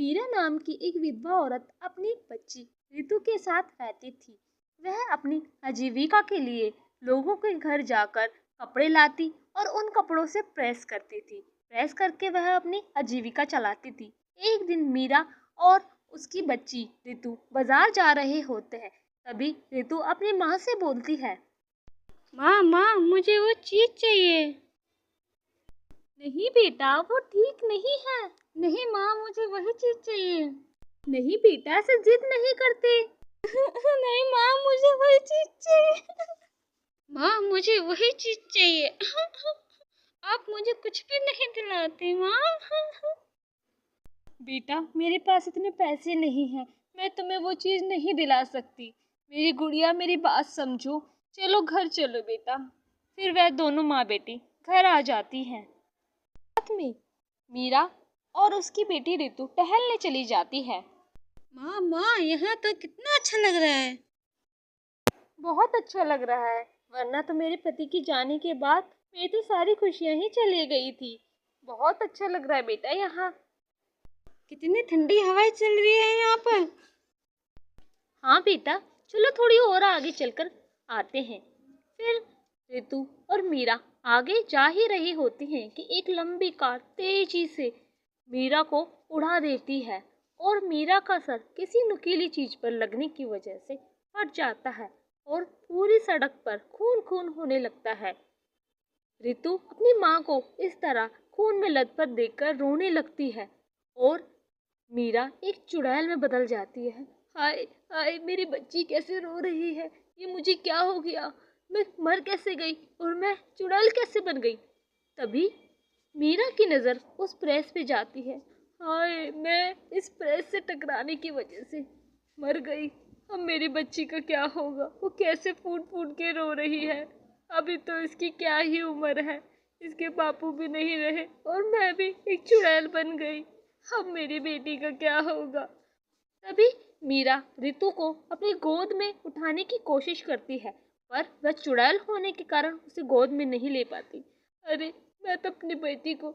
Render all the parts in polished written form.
मीरा नाम की एक विधवा औरत अपनी बच्ची रितु के साथ रहती थी। वह अपनी आजीविका के लिए लोगों के घर जाकर कपड़े लाती और उन कपड़ों से प्रेस करती थी। प्रेस करके वह अपनी आजीविका चलाती थी। एक दिन मीरा और उसकी बच्ची रितु बाजार जा रहे होते हैं। तभी रितु अपनी माँ से बोलती है, माँ माँ मुझे वो चीज चाहिए। नहीं बेटा, वो ठीक नहीं है। नहीं माँ, मुझे वही चीज चाहिए। नहीं बेटा, ऐसे जिद नहीं करते। नहीं माँ, मुझे वही चीज चाहिए। माँ मुझे वही चीज चाहिए। आप मुझे कुछ भी नहीं दिलाते माँ। बेटा, मेरे पास इतने पैसे नहीं हैं, मैं तुम्हें वो चीज नहीं दिला सकती। मेरी गुड़िया, मेरी बात समझो। चलो घर चलो बेटा। फिर वह दोनों माँ बेटी घर आ जाती हैं। साथ में मीरा और उसकी बेटी रितु टहलने चली जाती है। माँ माँ, यहाँ तो कितना अच्छा लग रहा है। बहुत अच्छा लग रहा है, वरना तो मेरे पति की जाने के बाद मेरी तो सारी खुशियां ही चली गई थी। बहुत अच्छा लग रहा है बेटा यहाँ। कितनी ठंडी हवाएं चल रही है यहाँ पर। हाँ बेटा, चलो थोड़ी और आगे चलकर आते हैं। फिर रितु और मीरा आगे जा ही रही होती हैं कि एक लंबी कार तेजी से मीरा को उड़ा देती है और मीरा का सर किसी नुकीली चीज पर लगने की वजह से फट जाता है और पूरी सड़क पर खून खून होने लगता है। रितु अपनी माँ को इस तरह खून में लथपथ देखकर रोने लगती है और मीरा एक चुड़ैल में बदल जाती है। हाय हाय, मेरी बच्ची कैसे रो रही है, ये मुझे क्या हो गया, मैं मर कैसे गई और मैं चुड़ैल कैसे बन गई। तभी मीरा की नज़र उस प्रेस पे जाती है। हाय, मैं इस प्रेस से टकराने की वजह से मर गई। अब मेरी बच्ची का क्या होगा, वो कैसे फूट फूट के रो रही है। अभी तो इसकी क्या ही उम्र है, इसके बापू भी नहीं रहे और मैं भी एक चुड़ैल बन गई। अब मेरी बेटी का क्या होगा। तभी मीरा रितु को अपनी गोद में उठाने की कोशिश करती है, पर वह चुड़ैल होने के कारण उसे गोद में नहीं ले पाती। अरे, मैं तो अपनी बेटी को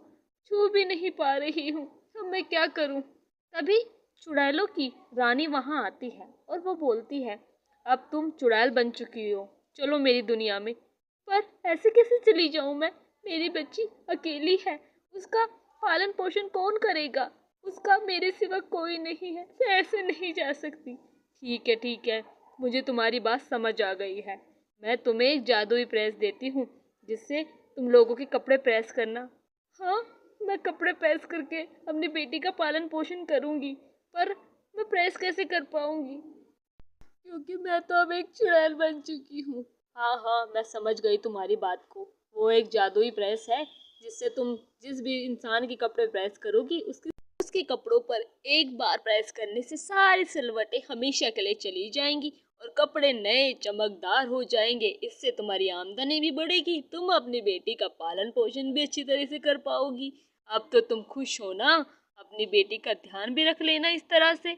छू भी नहीं पा रही हूँ, अब मैं क्या करूँ। तभी चुड़ैलों की रानी वहाँ आती है और वो बोलती है, अब तुम चुड़ैल बन चुकी हो, चलो मेरी दुनिया में। पर ऐसे कैसे चली जाऊँ मैं, मेरी बच्ची अकेली है, उसका पालन पोषण कौन करेगा, उसका मेरे सिवा कोई नहीं है, मैं ऐसे नहीं जा सकती। ठीक है, मुझे तुम्हारी बात समझ आ गई है। मैं तुम्हें एक जादुई प्रेस देती हूँ जिससे तुम लोगों के कपड़े प्रेस करना। हाँ, मैं कपड़े प्रेस करके अपनी बेटी का पालन पोषण करूँगी, पर मैं प्रेस कैसे कर पाऊँगी, क्योंकि मैं तो अब एक चुड़ैल बन चुकी हूँ। हाँ, मैं समझ गई तुम्हारी बात को। वो एक जादुई प्रेस है जिससे तुम जिस भी इंसान के कपड़े प्रेस करोगी उसके कपड़ों पर एक बार प्रेस करने से सारी सिलवटें हमेशा के लिए चली जाएंगी और कपड़े नए चमकदार हो जाएंगे। इससे तुम्हारी आमदनी भी बढ़ेगी, तुम अपनी बेटी का पालन पोषण भी अच्छी तरह से कर पाओगी। अब तो तुम खुश हो ना, अपनी बेटी का ध्यान भी रख लेना इस तरह से।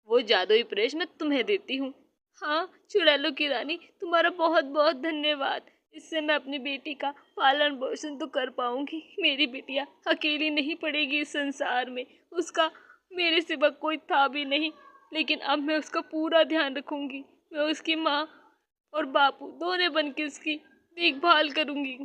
वो जादुई प्रेस मैं तुम्हें देती हूँ। हाँ चुड़ैलों की रानी, तुम्हारा बहुत बहुत धन्यवाद। इससे मैं अपनी बेटी का पालन पोषण तो कर पाऊंगी। मेरी बिटिया अकेली नहीं पड़ेगी इस संसार में, उसका मेरे सिवा कोई था भी नहीं, लेकिन अब मैं उसका पूरा ध्यान रखूंगी। मैं उसकी माँ और बापू दोनों बन के उसकी देखभाल करूंगी।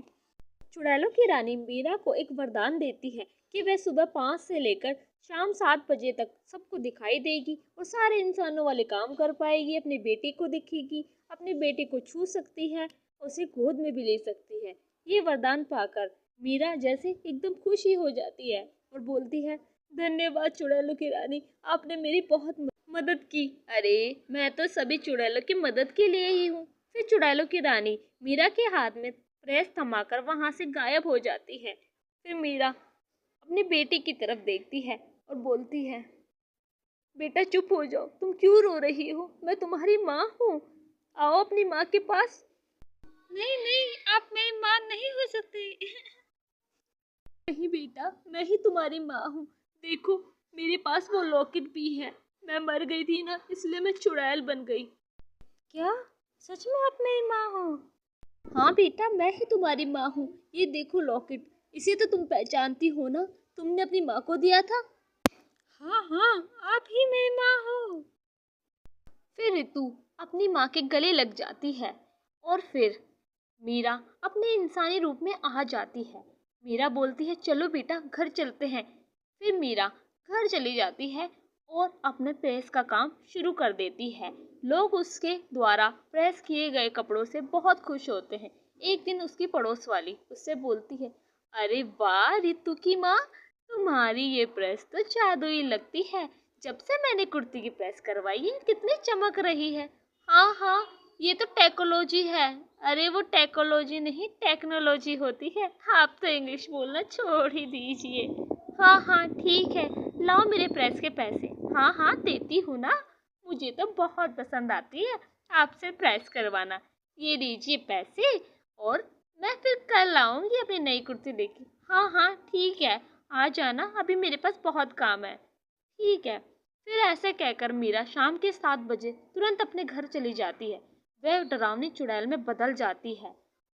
चुड़ैलों की रानी मीरा को एक वरदान देती है कि वह सुबह 5 से लेकर शाम 7 बजे तक सबको दिखाई देगी और सारे इंसानों वाले काम कर पाएगी। अपनी बेटी को दिखेगी, अपनी बेटी को छू सकती है, उसे गोद में भी ले सकती है। ये वरदान पाकर मीरा जैसे एकदम खुशी हो जाती है और बोलती है, धन्यवाद चुड़ैलों की रानी, आपने मेरी बहुत मदद की। अरे, मैं तो सभी चुड़ैलों की मदद के लिए ही हूँ। फिर चुड़ैलों की रानी मीरा के हाथ में प्रेस थमाकर वहां से गायब हो जाती है। फिर मीरा अपनी बेटी की तरफ देखती है और बोलती है, बेटा चुप हो जाओ, तुम क्यों रो रही हो, मैं तुम्हारी माँ हूँ, आओ अपनी माँ के पास। नहीं नहीं, आप मेरी माँ नहीं हो सकती। नहीं बेटा, मैं ही तुम्हारी माँ हूँ। देखो, मेरे पास वो लॉकेट भी है। मैं मर गई थी ना, इसलिए मैं चुड़ैल बन गई। क्या सच में आप मेरी माँ हो? हाँ बेटा, मैं ही तुम्हारी माँ हूँ। ये देखो लॉकेट, इसे तो तुम पहचानती हो ना, तुमने अपनी माँ को दिया था। हाँ हाँ, ऋतु अपनी माँ के गले लग जाती है और फिर मीरा अपने इंसानी रूप में आ जाती है। मीरा बोलती है चलो बेटा घर चलते हैं। फिर मीरा घर चली जाती है और अपने प्रेस का काम शुरू कर देती है। लोग उसके द्वारा प्रेस किए गए कपड़ों से बहुत खुश होते हैं। एक दिन उसकी पड़ोस वाली उससे बोलती है, अरे वाह रितु की माँ, तुम्हारी ये प्रेस तो जादुई लगती है। जब से मैंने कुर्ती की प्रेस करवाई है कितनी चमक रही है। हाँ हाँ, ये तो टेक्नोलॉजी है। अरे वो टेक्नोलॉजी नहीं टेक्नोलॉजी होती है। आप तो इंग्लिश बोलना छोड़ ही दीजिए। हाँ हाँ ठीक है, लाओ मेरे प्रेस के पैसे। हाँ हाँ देती हूँ ना, मुझे तो बहुत पसंद आती है आपसे प्रेस करवाना। ये लीजिए पैसे और मैं फिर कल आऊंगी अपनी नई कुर्ती लेके। हाँ हाँ ठीक है, आ जाना, अभी मेरे पास बहुत काम है। ठीक है। फिर ऐसे कहकर मीरा शाम के 7 बजे तुरंत अपने घर चली जाती है। वह डरावनी चुड़ैल में बदल जाती है।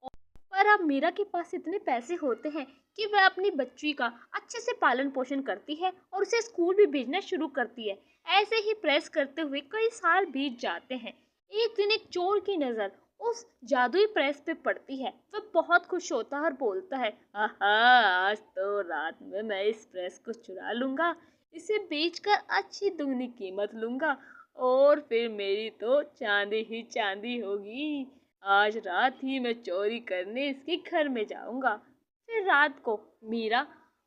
पर अब मीरा के पास इतने पैसे होते हैं कि वह अपनी बच्ची का अच्छे से पालन पोषण करती है और उसे स्कूल भी भेजना शुरू करती है। ऐसे ही प्रेस करते हुए कई साल बीत जाते हैं। एक दिन एक चोर की नजर उस जादुई प्रेस पे पड़ती है। वह बहुत खुश होता है और बोलता है, आहा, आज तो रात में मैं इस प्रेस को चुरा लूंगा, इसे बेचकर अच्छी दुगनी कीमत लूंगा और फिर मेरी तो चांदी ही चांदी होगी। आज रात ही मैं चोरी करने इसके घर में जाऊंगा। फिर रात को मीरा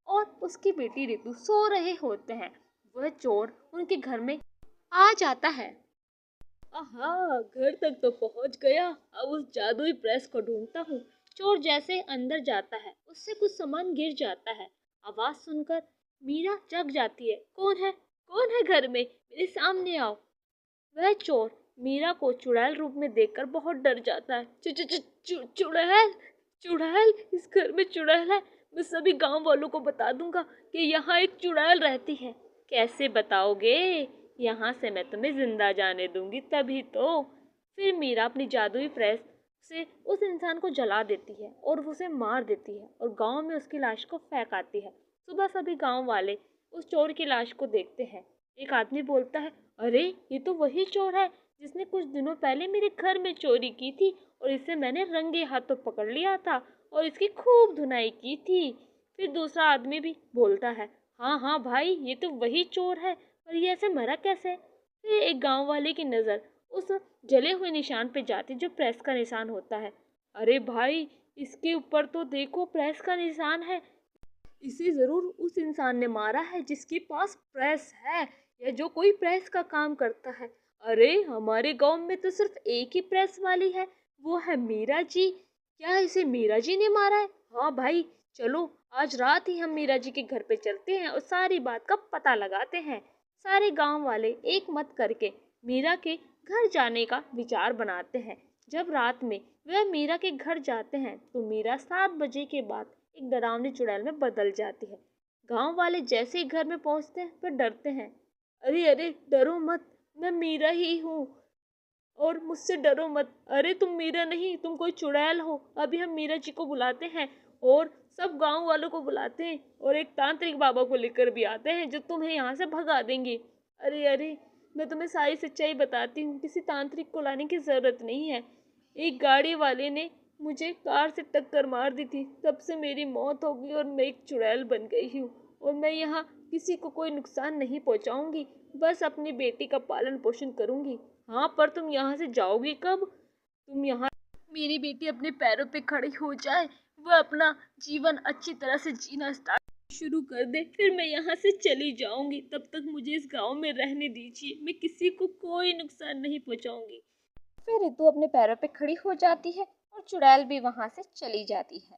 और उसकी बेटी रितु सो रहे होते हैं। वह चोर उनके घर में आ जाता है। आहा, घर तक तो पहुंच गया, अब उस जादुई प्रेस को ढूंढता हूँ। चोर जैसे अंदर जाता है उससे कुछ सामान गिर जाता है। आवाज सुनकर मीरा जग जाती है। कौन है घर में, मेरे सामने आओ। वह चोर मीरा को चुड़ैल रूप में देखकर बहुत डर जाता है। चुड़ैल, चुड़ैल, इस घर में चुड़ैल है। मैं सभी गांव वालों को बता दूंगा कि यहाँ एक चुड़ैल रहती है। कैसे बताओगे? यहाँ से मैं तुम्हें जिंदा जाने दूंगी तभी तो। फिर मीरा अपनी जादुई प्रेस से उस इंसान को जला देती है और उसे मार देती है और गांव में उसकी लाश को फेंक आती है। सुबह सभी गांव वाले उस चोर की लाश को देखते हैं। एक आदमी बोलता है, अरे ये तो वही चोर है जिसने कुछ दिनों पहले मेरे घर में चोरी की थी और इसे मैंने रंगे हाथों पकड़ लिया था और इसकी खूब धुनाई की थी। फिर दूसरा आदमी भी बोलता है, हाँ हाँ भाई, ये तो वही चोर है, पर ये ऐसे मरा कैसे? फिर एक गांव वाले की नजर उस जले हुए निशान पे जाती जो प्रेस का निशान होता है। अरे भाई, इसके ऊपर तो देखो प्रेस का निशान है, इसे जरूर उस इंसान ने मारा है जिसके पास प्रेस है या जो कोई प्रेस का काम करता है। अरे हमारे गांव में तो सिर्फ एक ही प्रेस वाली है, वो है मीरा जी। क्या इसे मीरा जी ने मारा है? हाँ भाई, चलो आज रात ही हम मीरा जी के घर पे चलते हैं और सारी बात का पता लगाते हैं। सारे गांव वाले एक मत करके मीरा के घर जाने का विचार बनाते हैं। जब रात में वह मीरा के घर जाते हैं तो मीरा 7 बजे के बाद एक डरावनी चुड़ैल में बदल जाती है। गांव वाले जैसे ही घर में पहुंचते हैं पर डरते हैं। अरे अरे डरो मत, मैं मीरा ही हूँ और मुझसे डरो मत। अरे तुम मीरा नहीं, तुम कोई चुड़ैल हो। अभी हम मीरा जी को बुलाते हैं और सब गांव वालों को बुलाते हैं और एक तांत्रिक बाबा को लेकर भी आते हैं जो तुम्हें यहाँ से भगा देंगे। अरे अरे, मैं तुम्हें सारी सच्चाई बताती हूँ, किसी तांत्रिक को लाने की जरूरत नहीं है। एक गाड़ी वाले ने मुझे कार से टक्कर मार दी थी, तब से मेरी मौत हो गई और मैं एक चुड़ैल बन गई हूँ और मैं यहाँ किसी को कोई नुकसान नहीं पहुँचाऊंगी, बस अपनी बेटी का पालन पोषण करूंगी। हाँ, पर तुम यहाँ से जाओगी कब? तुम यहाँ मेरी बेटी अपने पैरों पे खड़ी हो जाए, वह अपना जीवन अच्छी तरह से जीना स्टार्ट शुरू कर दे, फिर मैं यहाँ से चली जाऊंगी। तब तक मुझे इस गांव में रहने दीजिए, मैं किसी को कोई नुकसान नहीं पहुँचाऊंगी। फिर रितु अपने पैरों पे खड़ी हो जाती है और चुड़ैल भी वहां से चली जाती है।